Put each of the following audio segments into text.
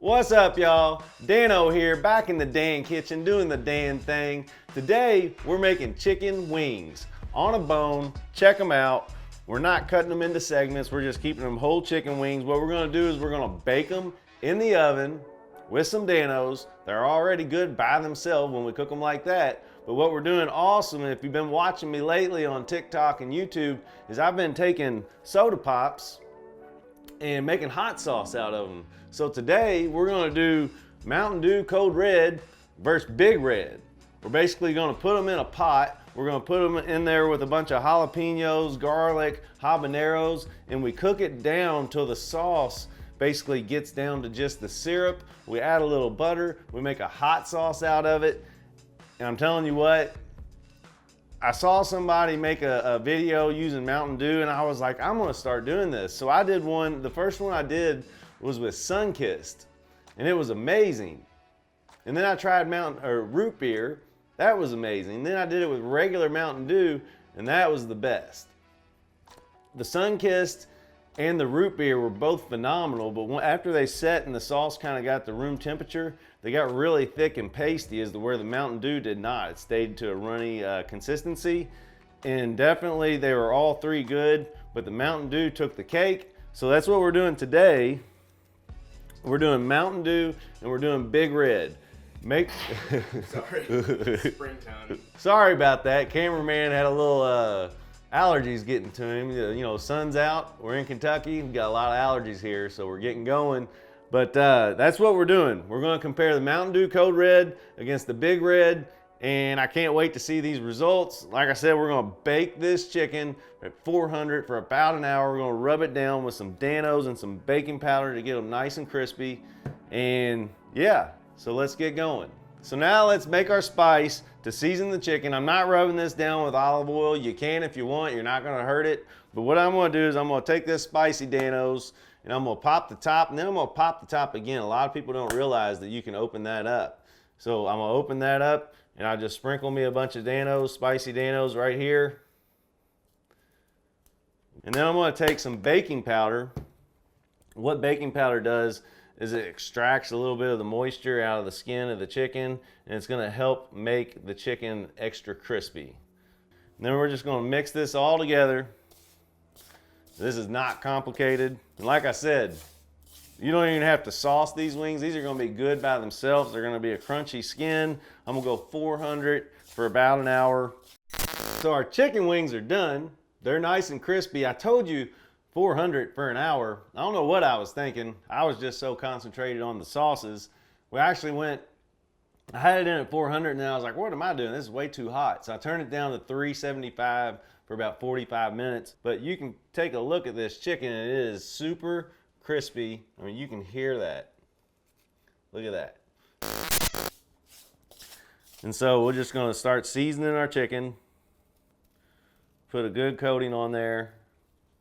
What's up, y'all? Dano here, back in the Dan kitchen doing the Dan thing. Today we're making chicken wings on a bone. Check them out. We're not cutting them into segments, we're just keeping them whole chicken wings. What we're gonna do is we're gonna bake them in the oven with some Danos. They're already good by themselves when we cook them like that. But what we're doing awesome, and if you've been watching me lately on TikTok and YouTube, is I've been taking soda pops and making hot sauce out of them. So today we're gonna do Mountain Dew Code Red versus Big Red. We're basically gonna put them in a pot. We're gonna put them in there with a bunch of jalapenos, garlic, habaneros, and we cook it down till the sauce basically gets down to just the syrup. We add a little butter, we make a hot sauce out of it. And I'm telling you what, I saw somebody make a video using Mountain Dew and I was like, I'm gonna start doing this. So I did one, the first one I did was with Sunkissed and it was amazing. And then I tried root beer, that was amazing. And then I did it with regular Mountain Dew and that was the best. The Sunkissed and the root beer were both phenomenal, but after they set and the sauce kind of got to room temperature, they got really thick and pasty as to where the Mountain Dew did not. It stayed to a runny consistency, and definitely they were all three good, but the Mountain Dew took the cake. So that's what we're doing today. We're doing Mountain Dew and we're doing Big Red. Sorry, springtime. Sorry about that. Cameraman had a little allergies getting to him. You know, sun's out, we're in Kentucky, we've got a lot of allergies here, so we're getting going. But that's what we're doing. We're gonna compare the Mountain Dew Code Red against the Big Red, and I can't wait to see these results. Like I said, we're gonna bake this chicken at 400 for about an hour. We're gonna rub it down with some Danos and some baking powder to get them nice and crispy. And yeah, so let's get going. So now let's make our spice to season the chicken. I'm not rubbing this down with olive oil. You can if you want, you're not gonna hurt it. But what I'm gonna do is I'm gonna take this spicy Danos and I'm gonna pop the top, and then I'm gonna pop the top again. A lot of people don't realize that you can open that up. So I'm gonna open that up and I'll just sprinkle me a bunch of Danos, spicy Danos right here. And then I'm gonna take some baking powder. What baking powder does is it extracts a little bit of the moisture out of the skin of the chicken, and it's gonna help make the chicken extra crispy. And then we're just gonna mix this all together. This is not complicated. And like I said, you don't even have to sauce these wings. These are gonna be good by themselves. They're gonna be a crunchy skin. I'm gonna go 400 for about an hour. So our chicken wings are done. They're nice and crispy. I told you 400 for an hour. I don't know what I was thinking. I was just so concentrated on the sauces. We actually I had it in at 400 and then I was like, what am I doing? This is way too hot. So I turned it down to 375 for about 45 minutes. But you can take a look at this chicken and it is super crispy. I mean, you can hear that. Look at that. And so we're just gonna start seasoning our chicken. Put a good coating on there.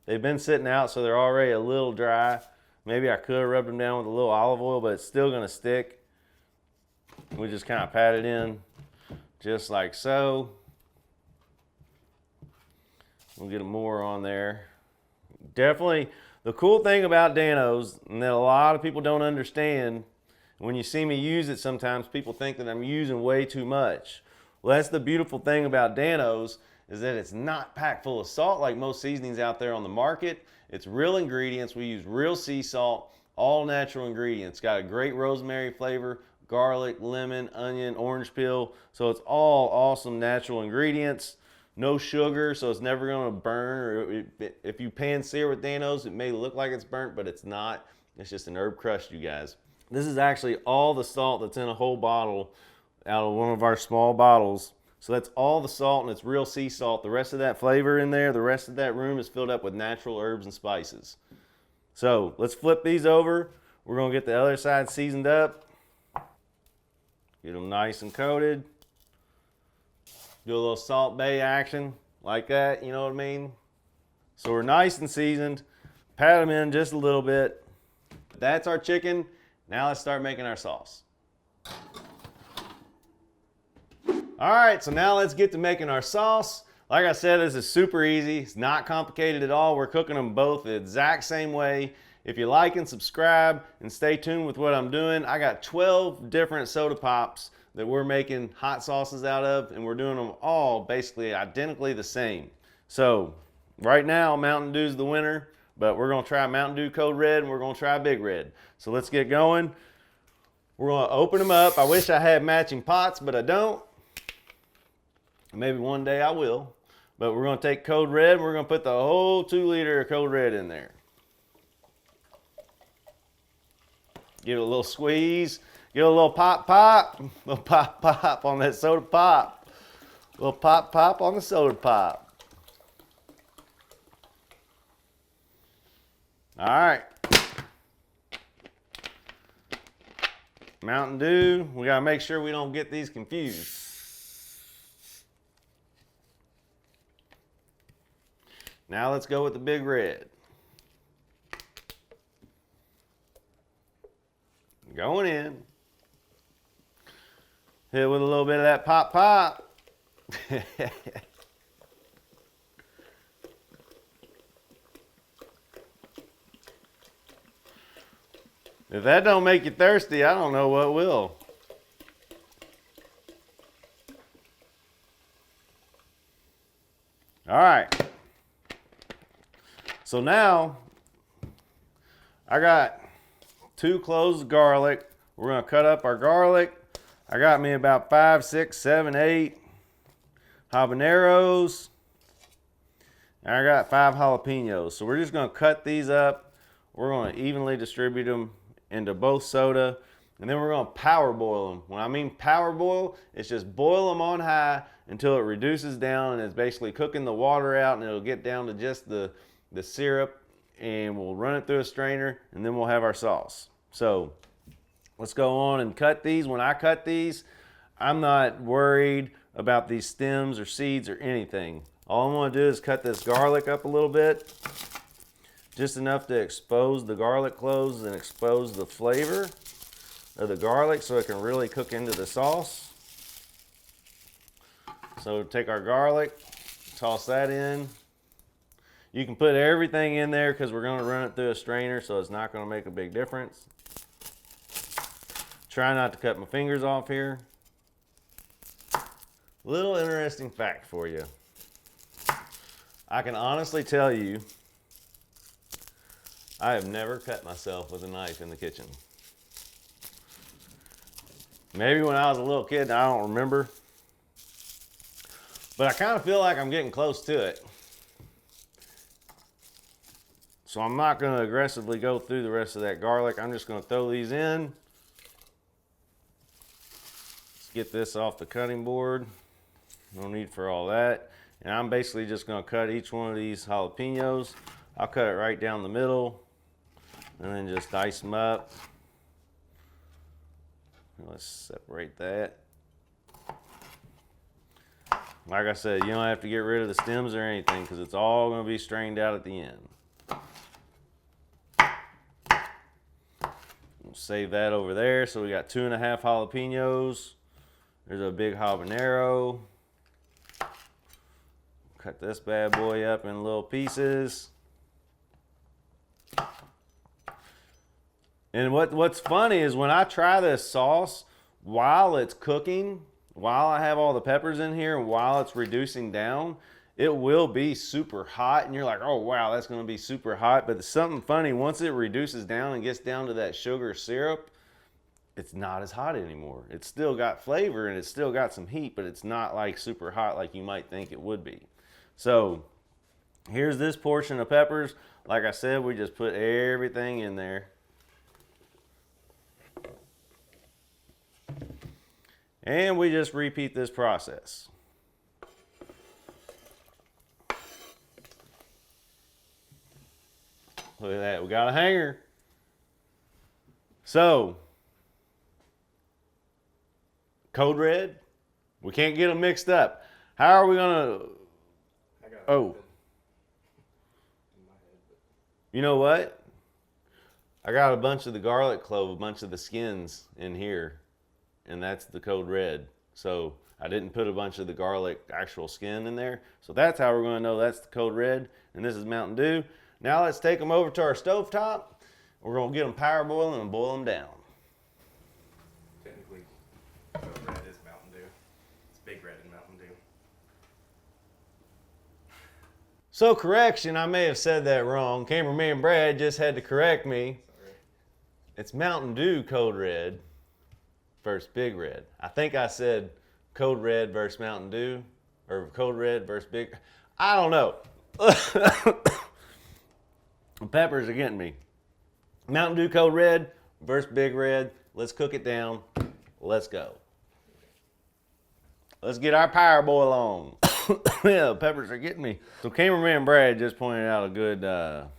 They've been sitting out, so they're already a little dry. Maybe I could have rubbed them down with a little olive oil, but it's still gonna stick. We just kind of pat it in, just like so. We'll get more on there. Definitely, the cool thing about Danos, and that a lot of people don't understand, when you see me use it sometimes, people think that I'm using way too much. Well, that's the beautiful thing about Danos, is that it's not packed full of salt like most seasonings out there on the market. It's real ingredients. We use real sea salt, all natural ingredients. Got a great rosemary flavor, garlic, lemon, onion, orange peel. So it's all awesome natural ingredients. No sugar, so it's never gonna burn. Or if you pan sear with Danos, it may look like it's burnt, but it's not. It's just an herb crust, you guys. This is actually all the salt that's in a whole bottle out of one of our small bottles. So that's all the salt, and it's real sea salt. The rest of that flavor in there, the rest of that room is filled up with natural herbs and spices. So let's flip these over. We're gonna get the other side seasoned up. Get them nice and coated. Do a little Salt Bay action like that, you know what I mean? So we're nice and seasoned. Pat them in just a little bit. That's our chicken. Now let's start making our sauce. All right, so now let's get to making our sauce. Like I said, this is super easy. It's not complicated at all. We're cooking them both the exact same way. If you like and subscribe and stay tuned with what I'm doing, I got 12 different soda pops that we're making hot sauces out of, and we're doing them all basically identically the same. So right now, Mountain Dew's the winner, but we're gonna try Mountain Dew Code Red and we're gonna try Big Red. So let's get going. We're gonna open them up. I wish I had matching pots, but I don't. Maybe one day I will. But we're gonna take Code Red and we're gonna put the whole 2 liter of Code Red in there. Give it a little squeeze. Give it a little pop, pop. A little pop, pop on that soda pop. A little pop, pop on the soda pop. All right. Mountain Dew. We gotta make sure we don't get these confused. Now let's go with the Big Red. Going in. Hit with a little bit of that pop pop. If that don't make you thirsty, I don't know what will. All right. So now I got 2 cloves of garlic. We're gonna cut up our garlic. I got me about 5, 6, 7, 8 habaneros. And I got 5 jalapenos. So we're just gonna cut these up. We're gonna evenly distribute them into both soda. And then we're gonna power boil them. When I mean power boil, it's just boil them on high until it reduces down and it's basically cooking the water out, and it'll get down to just the syrup, and we'll run it through a strainer, and then we'll have our sauce. So let's go on and cut these. When I cut these, I'm not worried about these stems or seeds or anything. All I'm gonna do is cut this garlic up a little bit, just enough to expose the garlic cloves and expose the flavor of the garlic so it can really cook into the sauce. So take our garlic, toss that in. You can put everything in there because we're going to run it through a strainer, so it's not going to make a big difference. Try not to cut my fingers off here. Little interesting fact for you. I can honestly tell you, I have never cut myself with a knife in the kitchen. Maybe when I was a little kid, I don't remember. But I kind of feel like I'm getting close to it. So I'm not going to aggressively go through the rest of that garlic. I'm just going to throw these in. Let's get this off the cutting board. No need for all that. And I'm basically just going to cut each one of these jalapenos. I'll cut it right down the middle and then just dice them up. Let's separate that. Like I said, you don't have to get rid of the stems or anything because it's all going to be strained out at the end. We'll save that over there. So we got 2.5 jalapenos. There's a big habanero. Cut this bad boy up in little pieces. And what's funny is when I try this sauce while it's cooking, while I have all the peppers in here and while it's reducing down, it will be super hot. And you're like, oh wow, that's gonna be super hot. But it's something funny, once it reduces down and gets down to that sugar syrup, it's not as hot anymore. It's still got flavor and it's still got some heat, but it's not like super hot like you might think it would be. So here's this portion of peppers. Like I said, we just put everything in there. And we just repeat this process. Look at that, we got a hanger. So, Code Red, we can't get them mixed up. How are we gonna, you know what? I got a bunch of the garlic clove, a bunch of the skins in here, and that's the Code Red. So I didn't put a bunch of the garlic actual skin in there. So that's how we're gonna know that's the Code Red, and this is Mountain Dew. Now let's take them over to our stovetop We're gonna get them power boiling and boil them down. Technically, red is Mountain Dew. It's Big Red in Mountain Dew. So correction, I may have said that wrong. Cameraman Brad just had to correct me. Sorry. It's Mountain Dew Code Red versus Big Red. I think I said Code Red versus Mountain Dew, or Code Red versus Big. I don't know. Peppers are getting me. Mountain Dew Code Red versus Big Red. Let's cook it down. Let's go. Let's get our power boil on. Yeah, peppers are getting me. So cameraman Brad just pointed out a good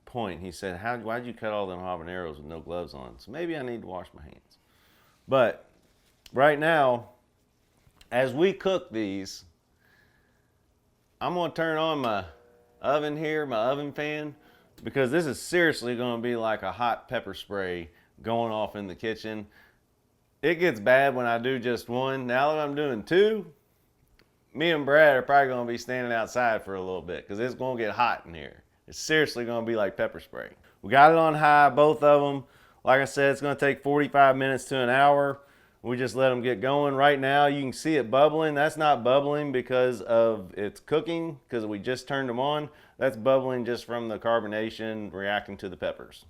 point. He said, why'd you cut all them habaneros with no gloves on? So maybe I need to wash my hands. But right now, as we cook these, I'm gonna turn on my oven here, my oven fan, because this is seriously gonna be like a hot pepper spray going off in the kitchen. It gets bad when I do just one. Now that I'm doing two, me and Brad are probably gonna be standing outside for a little bit because it's gonna get hot in here. It's seriously gonna be like pepper spray. We got it on high, both of them. Like I said, it's gonna take 45 minutes to an hour. We just let them get going. Right now, you can see it bubbling. That's not bubbling because of its cooking, because we just turned them on. That's bubbling just from the carbonation reacting to the peppers.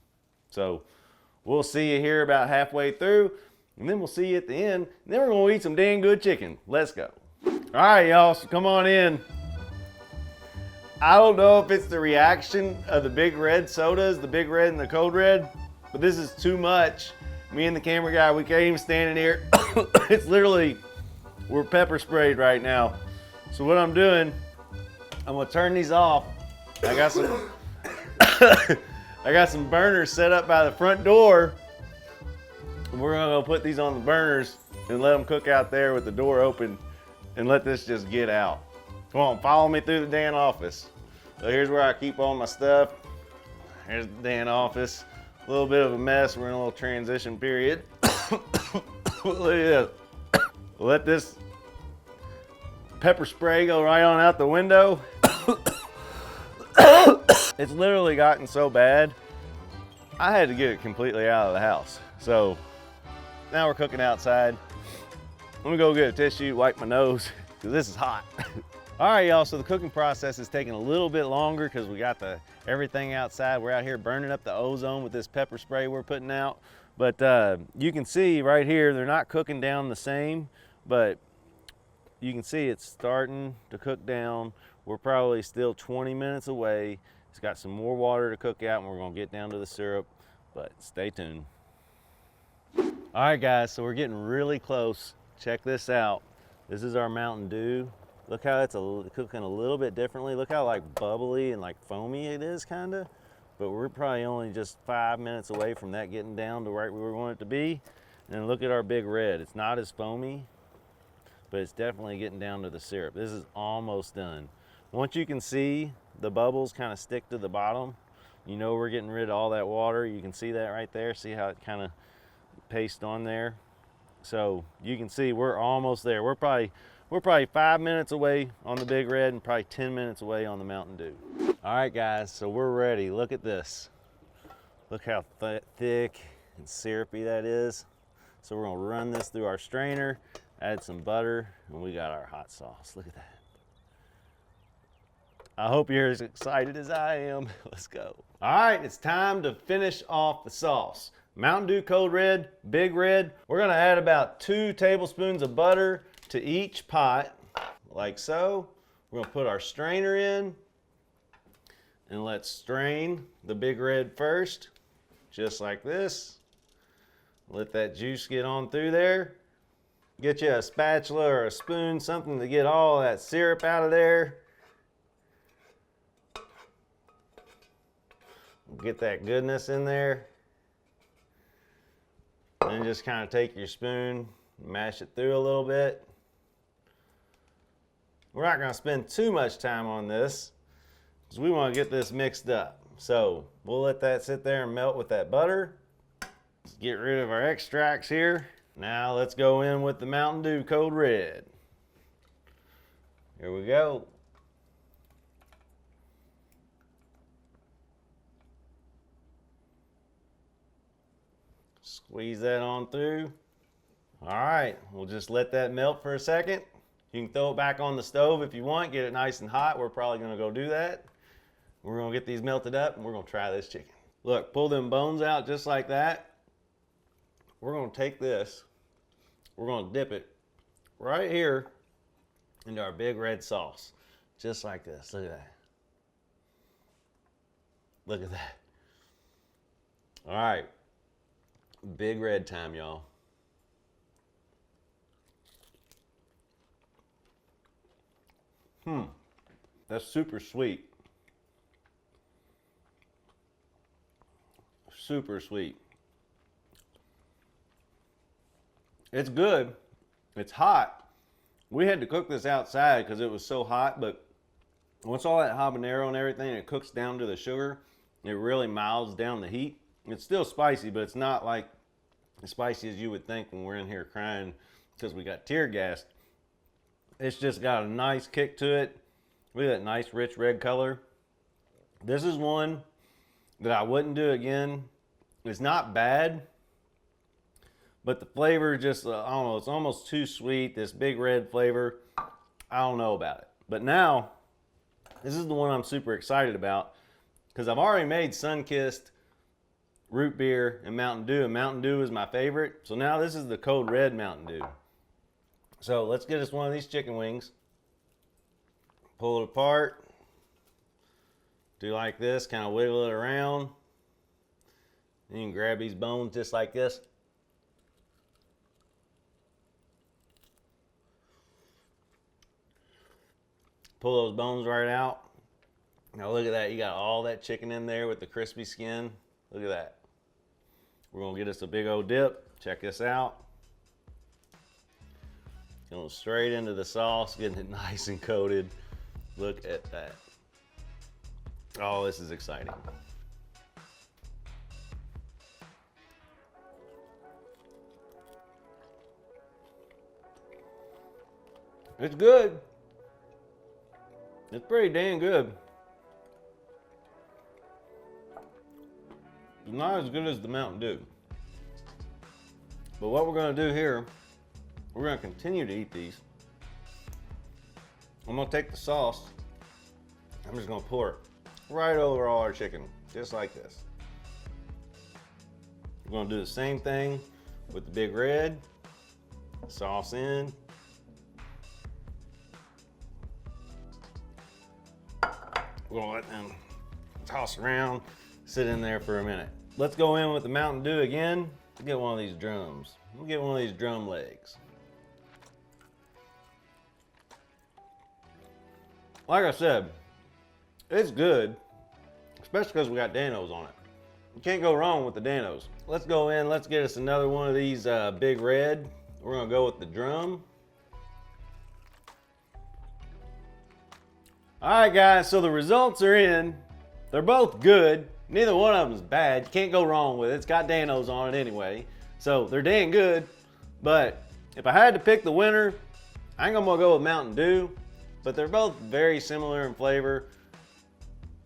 So we'll see you here about halfway through, and then we'll see you at the end. And then we're gonna eat some dang good chicken. Let's go. All right, y'all, so come on in. I don't know if it's the reaction of the Big Red sodas, the Big Red and the Code Red, but this is too much. Me and the camera guy, we can't even stand in here. It's literally, we're pepper sprayed right now. So what I'm doing, I'm gonna turn these off. I got some, I got some burners set up by the front door. And we're gonna go put these on the burners and let them cook out there with the door open and let this just get out. Come on, follow me through the Dan office. So here's where I keep all my stuff. Here's the Dan office. A little bit of a mess. We're in a little transition period. Look at this. Let this pepper spray go right on out the window. It's literally gotten so bad, I had to get it completely out of the house. So now we're cooking outside. Let me go get a tissue, wipe my nose, because this is hot. All right, y'all, so the cooking process is taking a little bit longer because we got everything outside. We're out here burning up the ozone with this pepper spray we're putting out. But you can see right here, they're not cooking down the same, but you can see it's starting to cook down. We're probably still 20 minutes away. It's got some more water to cook out, and we're gonna get down to the syrup, but stay tuned. All right, guys, so we're getting really close. Check this out. This is our Mountain Dew. Look how it's cooking a little bit differently. Look how like bubbly and like foamy it is, kinda. But we're probably only just 5 minutes away from that getting down to right where we want it to be. And then look at our Big Red. It's not as foamy, but it's definitely getting down to the syrup. This is almost done. Once you can see the bubbles kind of stick to the bottom, you know we're getting rid of all that water. You can see that right there. See how it kind of pastes on there? So you can see we're almost there. We're probably 5 minutes away on the Big Red and probably 10 minutes away on the Mountain Dew. All right, guys, so we're ready. Look at this. Look how thick and syrupy that is. So we're gonna run this through our strainer, add some butter, and we got our hot sauce. Look at that. I hope you're as excited as I am. Let's go. All right, it's time to finish off the sauce. Mountain Dew Code Red, Big Red. We're gonna add about 2 tablespoons of butter to each pot, like so. We're gonna put our strainer in, and let's strain the Big Red first, just like this. Let that juice get on through there. Get you a spatula or a spoon, something to get all that syrup out of there. Get that goodness in there. And just kind of take your spoon, mash it through a little bit. We're not gonna spend too much time on this because we wanna get this mixed up. So we'll let that sit there and melt with that butter. Let's get rid of our extracts here. Now let's go in with the Mountain Dew Code Red. Here we go. Squeeze that on through. All right, we'll just let that melt for a second. You can throw it back on the stove if you want, get it nice and hot. We're probably gonna go do that. We're gonna get these melted up and we're gonna try this chicken. Look, pull them bones out just like that. We're gonna take this, we're gonna dip it right here into our big red sauce. Just like this, look at that. Look at that. All right, big red time, y'all. That's super sweet. Super sweet. It's good. It's hot. We had to cook this outside because it was so hot, but once all that habanero and everything, it cooks down to the sugar, it really miles down the heat. It's still spicy, but it's not like as spicy as you would think when we're in here crying because we got tear gassed. It's just got a nice kick to it. Look at that nice rich red color. This is one that I wouldn't do again. It's not bad, but the flavor just, I don't know, it's almost too sweet. This big red flavor, I don't know about it. But now, this is the one I'm super excited about because I've already made sun-kissed root beer and Mountain Dew is my favorite. So now this is the Code Red Mountain Dew. So let's get us one of these chicken wings. Pull it apart. Do like this, kind of wiggle it around. And you can grab these bones just like this. Pull those bones right out. Now look at that, you got all that chicken in there with the crispy skin. Look at that. We're gonna get us a big old dip. Check this out. Going straight into the sauce, getting it nice and coated. Look at that. Oh, this is exciting. It's good. It's pretty dang good. It's not as good as the Mountain Dew. But what we're gonna do here, we're gonna continue to eat these. I'm gonna take the sauce, I'm just gonna pour it right over all our chicken, just like this. We're gonna do the same thing with the big red. Sauce in. We're gonna let them toss around, sit in there for a minute. Let's go in with the Mountain Dew again. Let's get one of these drums. We'll get one of these drum legs. Like I said, it's good, especially because we got Danos on it. You can't go wrong with the Danos. Let's go in, let's get us another one of these big red. We're gonna go with the drum. All right guys, so the results are in. They're both good. Neither one of them is bad. You can't go wrong with it. It's got Danos on it anyway. So they're dang good. But if I had to pick the winner, I think I'm gonna go with Mountain Dew. But they're both very similar in flavor.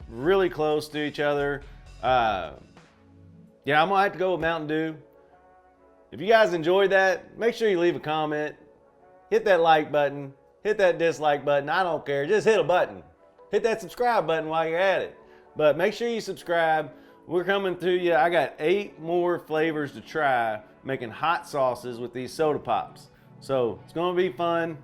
Really close to each other. Yeah, I'm gonna have to go with Mountain Dew. If you guys enjoyed that, make sure you leave a comment. Hit that like button. Hit that dislike button. I don't care. Just hit a button. Hit that subscribe button while you're at it. But make sure you subscribe. We're coming to you. I got 8 more flavors to try making hot sauces with these soda pops. So it's going to be fun.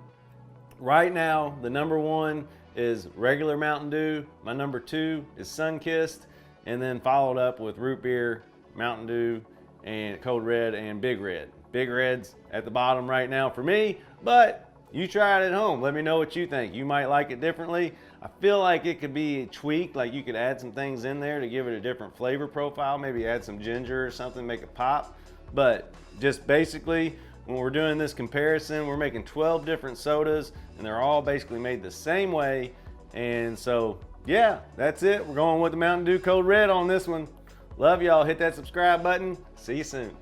Right now, the number 1 is regular Mountain Dew. My number 2 is Sun-Kissed. And then followed up with root beer, Mountain Dew, and Code Red and Big Red. Big Red's at the bottom right now for me, but you try it at home. Let me know what you think. You might like it differently. I feel like it could be tweaked, like you could add some things in there to give it a different flavor profile, maybe add some ginger or something, make it pop. But just basically, when we're doing this comparison, we're making 12 different sodas and they're all basically made the same way. And so, yeah, that's it. We're going with the Mountain Dew Code Red on this one. Love y'all. Hit that subscribe button. See you soon.